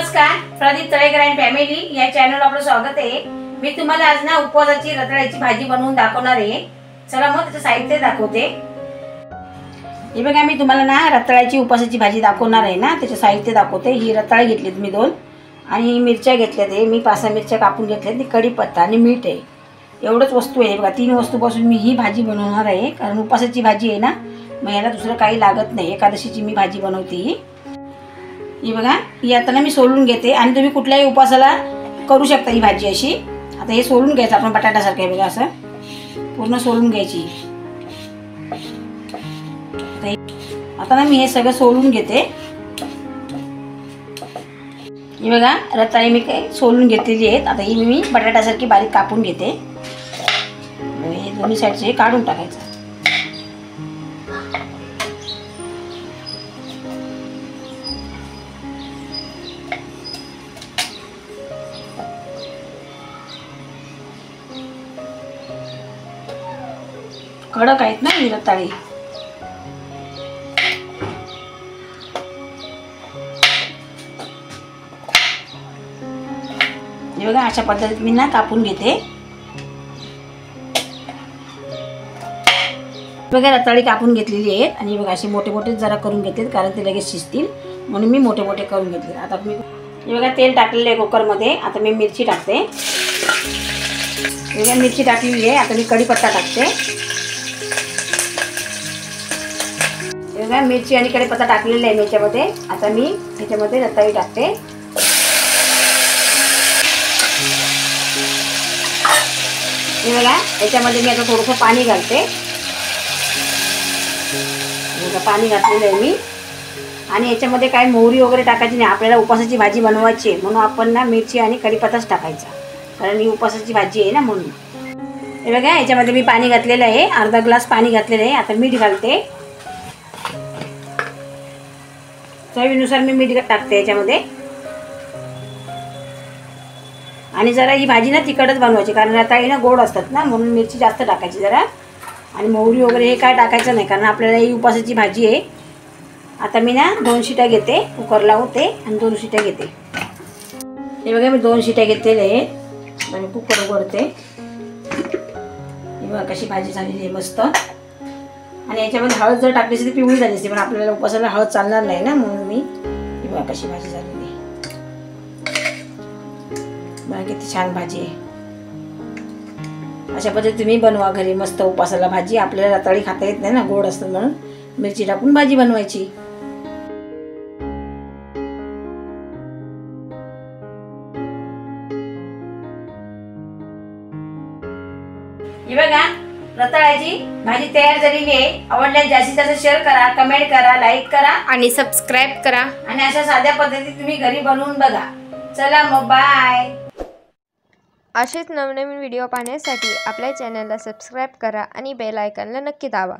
नमस्कार, Pradeep Talekar and family या चॅनलवर आपलं स्वागत आहे। मी तुम्हाला आज ना उपवासाची रताळ्याची भाजी बनवून दाखवणार आहे। चला मग त्याचं साहित्य दाखवते। हे बघा, मी तुम्हाला ना रताळ्याची उपवासाची भाजी दाखवणार आहे ना, त्याचं साहित्य दाखवते। ही रताळे घेतलेत मी 2 आणि मिरच्या घेतल्यात आहे मी 5-6 मिरच्या कापून घेतल्यात, ती कढीपत्ता आणि मीठ आहे। एवढंच वस्तू आहे बघा, 3 वस्तूपासून मी ही भाजी बनवणार आहे। कारण उपवासाची भाजी आहे ना, मग याला दुसरं काही लागत नाही। एकादशीची मी भाजी बनवते। ही बघा, ही आता ना मी सोलून घेते आणि तुम्ही कुठल्याही उपवासाला करू शकता ही भाजी अशी। आता हे सोलून घ्यायचं आपण बटाट्यासारखं आहे बघा, असं पूर्ण सोलून घ्यायची। आता ना मी हे सगळं सोलून घेते। ही बघा, रताळे मी काय सोलून घेतलेली आहेत। आता ही मी बटाट्यासारखी बारीक कापून घेते। हे दोन्ही साईडचे काढून टाकायचं। कडक आहेत ना ही रताळे। हे बघा, अशा पद्धतीने मी ना कापून घेते। बघा, रताळे कापून घेतलेली आहेत आणि बघा असे मोठे मोठे जरा करून घेतलेत, कारण ते लगेच शिजतील म्हणून मी मोठे मोठे करून घेतले। आता मी हे बघा तेल टाकलेलं आहे कुकरमध्ये। आता मी मिरची टाकते। बघा, मिरची टाकलेली आहे। आता मी कढीपत्ता टाकते। बघा, मिरची आणि कढीपत्ता टाकलेला आहे याच्यामध्ये। आता मी याच्यामध्ये रताळी टाकते। हे बघा, याच्यामध्ये मी आता थोडंसं पाणी घालते। पाणी घातलेलं आहे मी आणि याच्यामध्ये काय मोहरी वगैरे टाकायची नाही। आपल्याला उपवासाची भाजी बनवायची आहे म्हणून आपण ना मिरची आणि कढीपत्ताच टाकायचा, कारण ही उपवासाची भाजी आहे ना म्हणून। हे बघा, याच्यामध्ये मी पाणी घातलेलं आहे, अर्धा ग्लास पाणी घातलेलं आहे। आता मीठ घालते, चवीनुसार मी मीठ टाकते याच्यामध्ये। आणि जरा ही भाजी ना तिखटच बनवायची, कारण रताळे ना गोड असतात ना, म्हणून मिरची जास्त टाकायची जरा। आणि मोहरी वगैरे हे काय टाकायचं नाही, कारण आपल्याला ही उपवासाची भाजी आहे। आता मी ना 2 शिट्या घेते, कुकर लावते आणि 2 शिट्या घेते। हे बघा, मी 2 शिट्या घेतलेल्या आहेत आणि कुकर उघडते। हे बघा कशी भाजी झालेली आहे मस्त। आणि याच्यामध्ये हळद जर टाकली असती तर पिवळी झाली असती, पण आपल्याला उपवासाला हळद चालणार नाही ना, म्हणून मी ही बघा कशी भाजी झालेली आहे। बघा किती छान भाजी आहे। अशा पद्धतीने तुम्ही बनवा घरी मस्त उपवासाला भाजी। आपल्याला रताळी खाता येत नाही ना, गोड असतं म्हणून मिरची टाकून भाजी बनवायची। हे बघा, रताळ्याची भाजी तयार झालेली आहे। आवडल्यास जास्तीत जास्त शेअर करा, कमेंट करा, लाईक करा आणि सबस्क्राईब करा। आणि अशा साध्या पद्धतीने तुम्ही घरी बनवून बघा। चला मग, बाय। असेच नवनवीन व्हिडिओ पाहण्यासाठी आपल्या चॅनलला सबस्क्राईब करा आणि बेल आयकॉनला नक्की दाबा।